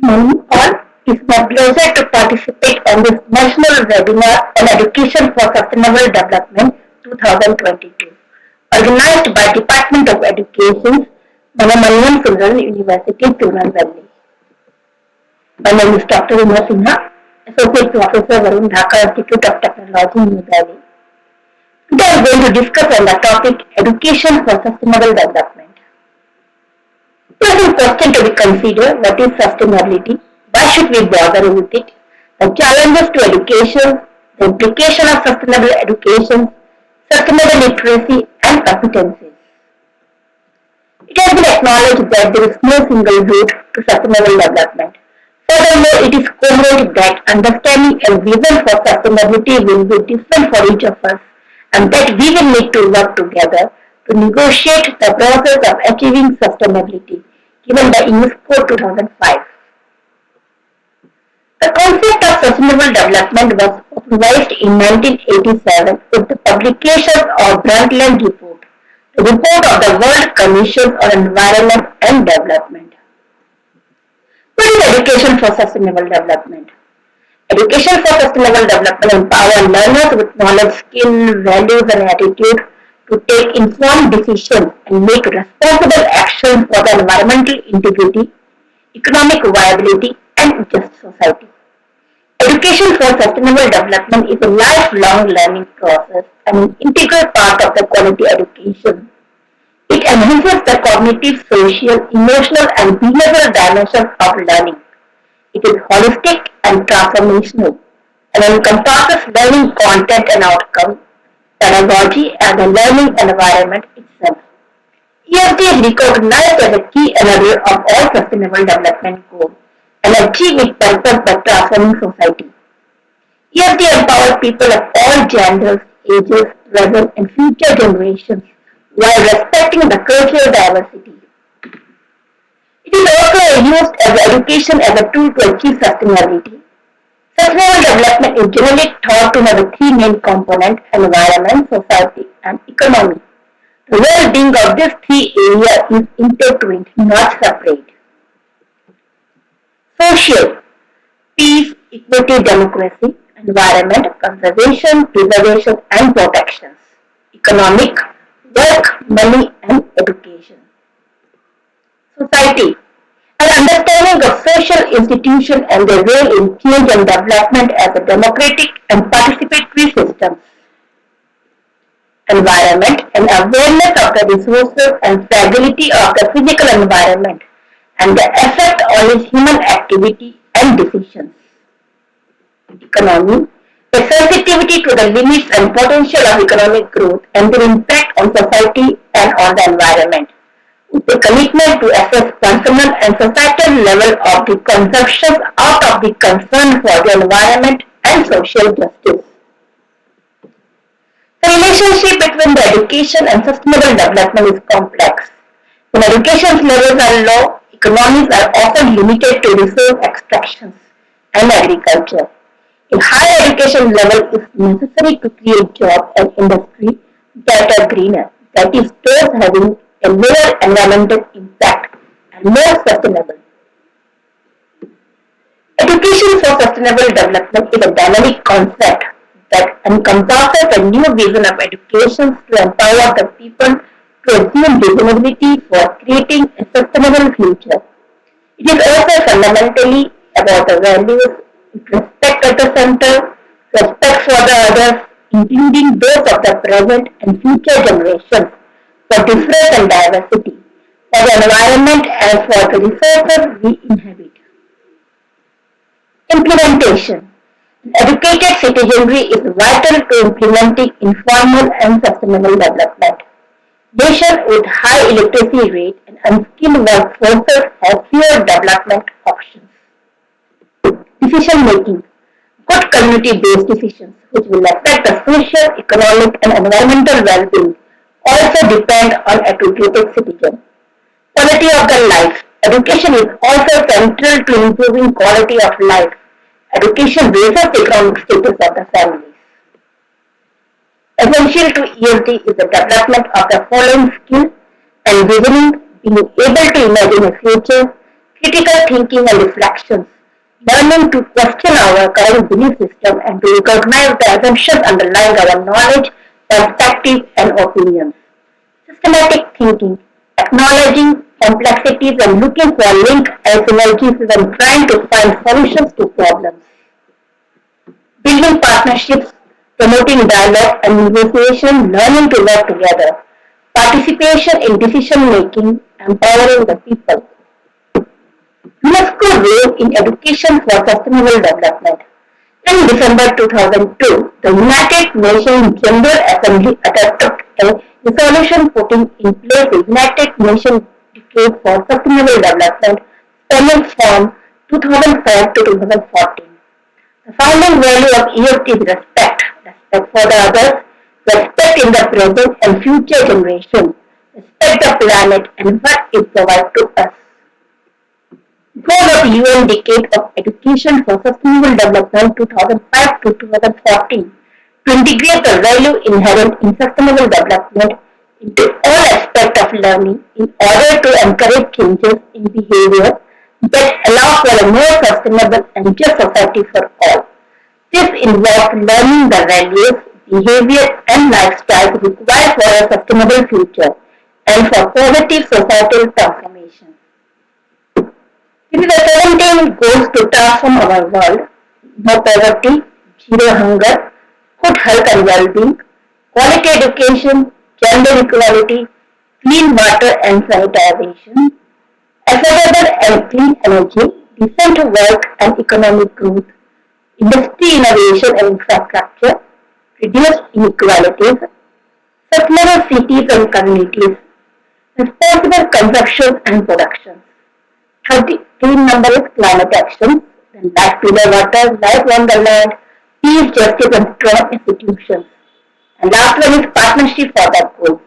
Morning all. It's my pleasure to participate on this national webinar on education for sustainable development 2022, organized by Department of Education, Manamaniam Sundaram University, Tirunelveli. My name is Dr. Uma Sinha, Associate Professor Varun Dhaka Institute of Technology, New Delhi. Today I am going to discuss on the topic Education for Sustainable Development. Here is a question to be considered: what is sustainability? Why should we bother with it? The challenges to education, the implication of sustainable education, sustainable literacy and competencies. It has been acknowledged that there is no single route to sustainable development. Furthermore, it is correlated that understanding and vision for sustainability will be different for each of us, and that we will need to work together to negotiate the process of achieving sustainability given by UNESCO 2005. The concept of sustainable development was popularized in 1987 with the publication of Brundtland Report, the report of the World Commission on Environment and Development. What is education for sustainable development? Education for sustainable development empowers learners with knowledge, skill, values and attitude to take informed decisions and make responsible actions for the environmental integrity, economic viability and just society. Education for sustainable development is a lifelong learning process and an integral part of the quality education. It enhances the cognitive, social, emotional and behavioral dimensions of learning. It is holistic and transformational and encompasses learning content and outcome, pedagogy and the learning environment itself. ESD is recognized as a key enabler of all sustainable development goals and achieve its purpose by transforming society. ESD empowers people of all genders, ages, present and future generations while respecting the cultural diversity. It is also used as education as a tool to achieve sustainability. Sustainable development is generally thought to have three main components: environment, society, and economy. The well-being of these three areas is intertwined, not separate. Social: peace, equity, democracy; environment: conservation, preservation, and protections; economic: work, money, and education. Society: an understanding of social institutions and their role in change and development as a democratic and participatory systems. Environment: an awareness of the resources and fragility of the physical environment and the effect on its human activity and decisions. Economy: a sensitivity to the limits and potential of economic growth and their impact on society and on the environment, with a commitment to assess personal and societal level of the consumptions out of the concern for the environment and social justice. The relationship between the education and sustainable development is complex. When education levels are low, economies are often limited to resource extractions and agriculture. A high education level is necessary to create jobs and industry that are greener, that is, those having a lower environmental impact and more sustainable. Education for sustainable development is a dynamic concept that encompasses a new vision of education to empower the people to assume responsibility for creating a sustainable future. It is also fundamentally about the values, respect at the center, respect for the others, including those of the present and future generations, for difference and diversity, for the environment and for the resources we inhabit. Implementation: educated citizenry is vital to implementing informal and sustainable development. Nations with high illiteracy rate and unskilled workforces have fewer development options. Decision making: good community-based decisions which will affect the social, economic and environmental well-being also depend on educated citizens. Quality of the life: education is also central to improving quality of life. Education raises the economic status of the families. Essential to ESD is the development of the following skills: envisioning, being able to imagine a future; critical thinking and reflections, learning to question our current belief system and to recognize the assumptions underlying our knowledge, perspective, and opinions. Systematic thinking, acknowledging complexities and looking for links and synergies when trying to find solutions to problems. Building partnerships, promoting dialogue and negotiation, learning to work together. Participation in decision making, empowering the people. UNESCO role in education for sustainable development. In December 2002, the United Nations General Assembly adopted a resolution putting in place the United Nations Decade for Sustainable Development spanning from 2005 to 2014. The founding value of ESG is respect for the others, respect in the present and future generations, respect the planet and what it provides to us. Goal of UN Decade of Education for Sustainable Development 2005 to 2014 to integrate the value inherent in sustainable development into all aspects of learning in order to encourage changes in behavior that allow for a more sustainable and just society for all. This involves learning the values, behavior and lifestyles required for a sustainable future and for positive societal transformation. It is the 17 goals to transform our world: no poverty, zero hunger, good health and well-being, quality education, gender equality, clean water and sanitation, affordable and clean energy, decent work and economic growth, industry innovation and infrastructure, reduced inequalities, sustainable cities and communities, responsible consumption and production. 33 number is climate action, then life below water, life on the land, peace, justice and strong institutions. And last one is partnership for that goal.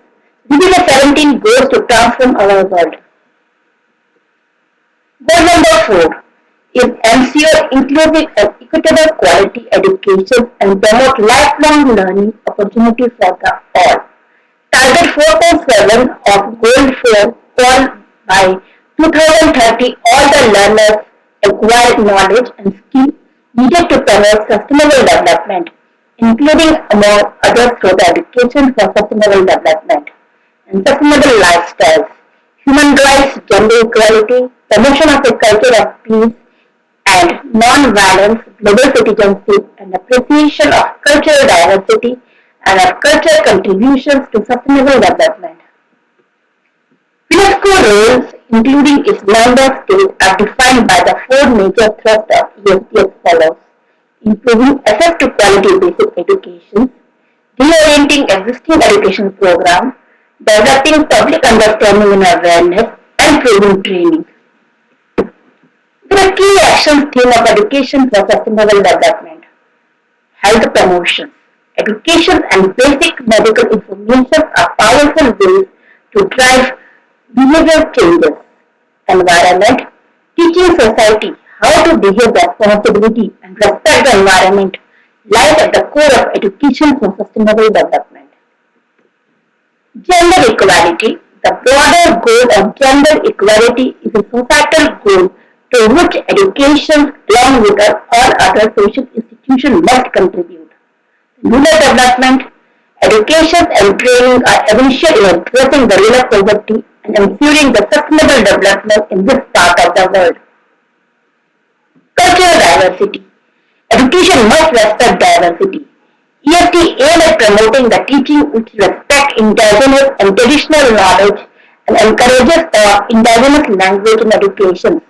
These are the 17 goals to transform our world. Goal number 4 is ensure inclusive and equitable quality education and promote lifelong learning opportunities for the all. Target 4.7 of Goal 4 called by 2030 all the learners acquire knowledge and skills needed to promote sustainable development, including among others through the education for sustainable development and sustainable lifestyles, human rights, gender equality, promotion of a culture of peace and non-violence, global citizenship and appreciation of cultural diversity and of cultural contributions to sustainable development. UNESCO roles, including its member states, are defined by the four major thrusts of ESG as follows: improving access to quality basic education, reorienting existing education programs, developing public understanding and awareness, and improving training. The key action theme of education for sustainable development: health promotion. Education and basic medical information are powerful ways to drive behavioral changes. Environment, teaching society how to behave responsibly and respect the environment lies at the core of education for sustainable development. Gender equality, the broader goal of gender equality is a societal goal to which education along with all other social institutions must contribute. Rural development, education and training are essential in addressing the rural poverty and ensuring the sustainable development in this part of the world. Cultural diversity. Education must respect diversity. EST aims at promoting the teaching which respects indigenous and traditional knowledge and encourages the indigenous language in education.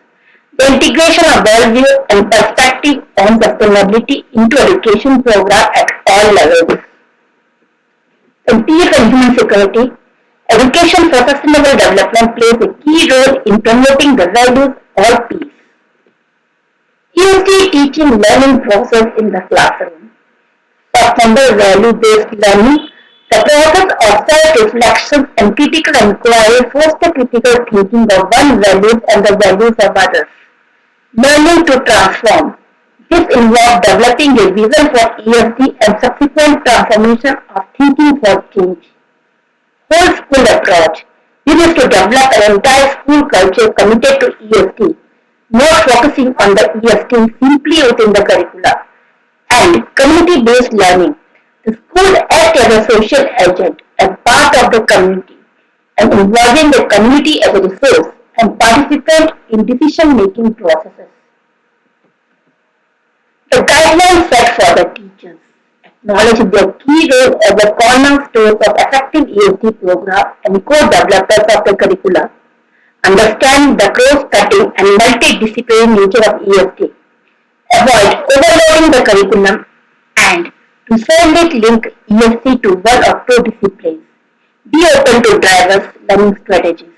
The integration of worldview and perspective on sustainability into education program at all levels. In peace and human security, education for sustainable development plays a key role in promoting the values of peace. ESG teaching learning process in the classroom. First number, value-based learning. The process of self-reflection and critical inquiry fosters critical thinking of one's values and the values of others. Learning to transform. This involves developing a vision for ESG and subsequent transformation of thinking for change. Whole school approach. This is to develop an entire school culture committed to ESG, not focusing on the EST simply within the curricula, and community-based learning. The school acts as a social agent, a part of the community, and involving the community as a resource and participant in decision-making processes. The guidelines set for the teachers acknowledge their key role as the cornerstones of effective ESD program and co-developers of the curricula. Understand the cross-cutting and multidisciplinary nature of ESD. Avoid overloading the curriculum and to solely link ESD to one or two disciplines. Be open to diverse learning strategies.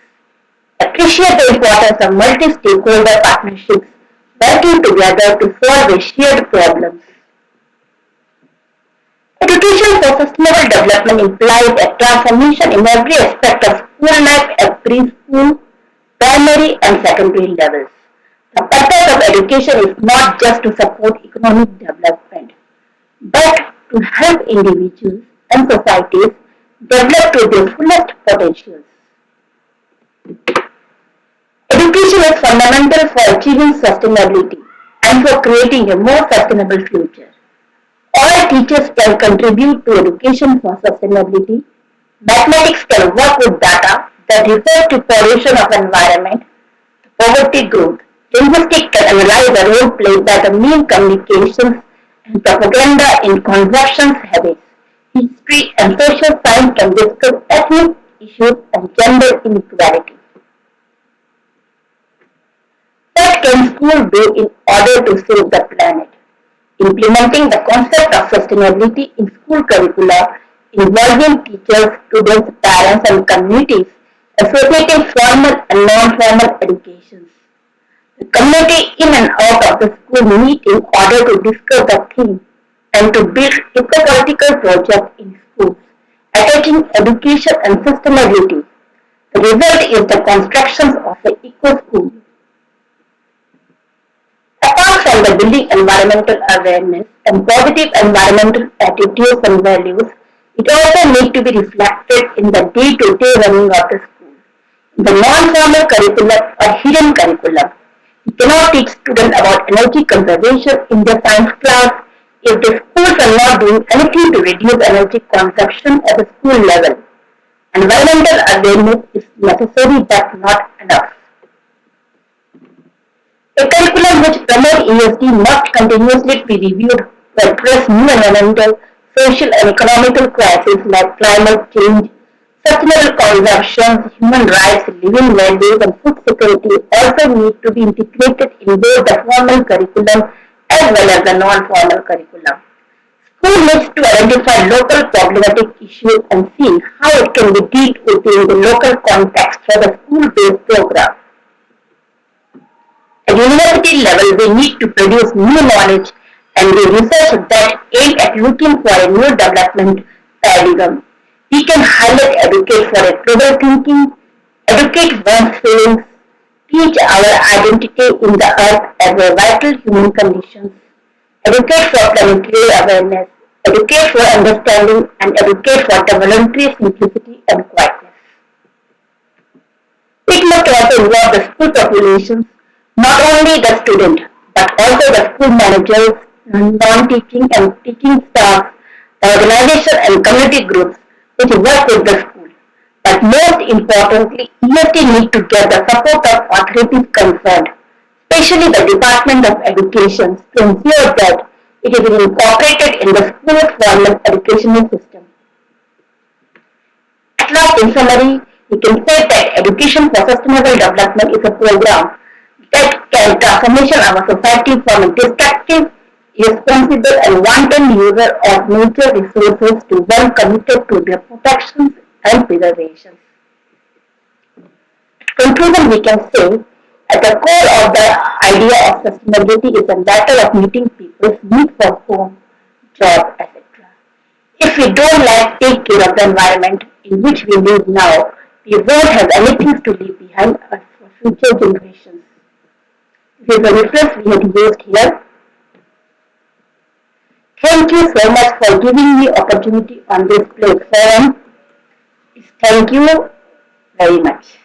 Appreciate the importance of multi-stakeholder partnerships working together to solve a shared problems. Education for sustainable development implies a transformation in every aspect of school life at preschool, primary and secondary levels. The purpose of education is not just to support economic development, but to help individuals and societies develop to their fullest potentials. Education is fundamental for achieving sustainability and for creating a more sustainable future. All teachers can contribute to education for sustainability. Mathematics can work with data that refers to pollution of environment, poverty growth. Linguistics can analyze the role played by the mean communications and propaganda in consumption habits. History and social science can discuss ethnic issues and gender inequality. What can schools do in order to save the planet? Implementing the concept of sustainability in school curricula involving teachers, students, parents and communities associating formal and non-formal educations. The community in and out of the school meet in order to discuss the theme and to build eco-political projects in schools, attaching education and sustainability. The result is the construction of an eco-school. Apart from the building environmental awareness and positive environmental attitudes and values, it also needs to be reflected in the day-to-day running of the school. In the non-formal curriculum or hidden curriculum, you cannot teach students about energy conservation in their science class if the schools are not doing anything to reduce energy consumption at the school level. Environmental awareness is necessary but not enough. A curriculum which promotes ESD must continuously be reviewed to address new environmental, social and economical crises like climate change, sustainable consumption, human rights, living values and food security also need to be integrated in both the formal curriculum as well as the non-formal curriculum. School needs to identify local problematic issues and see how it can be dealt with in the local context for the school-based program. At university level, we need to produce new knowledge and do research that aim at looking for a new development paradigm. We can highlight educate for a global thinking, educate one's feelings, teach our identity in the earth as a vital human condition, educate for planetary awareness, educate for understanding, and educate for the voluntary simplicity and quietness. It must also involve the school populations, not only the student, but also the school managers, non-teaching and teaching staff, the organization and community groups which work with the school. But most importantly, EST need to get the support of authorities concerned, especially the Department of Education, to ensure that it is incorporated in the school's formal educational system. At last, in summary, we can say that Education for Sustainable Development is a program that can transformation our society from a destructive, irresponsible and wanton user of natural resources to one committed to their protection and preservation. In conclusion, we can say at the core of the idea of sustainability is a matter of meeting people's need for home, job, etc. If we don't like take care of the environment in which we live now, we won't have anything to leave behind us for future generations. This is a reference we had used here. Thank you so much for giving me opportunity on this platform. Thank you very much.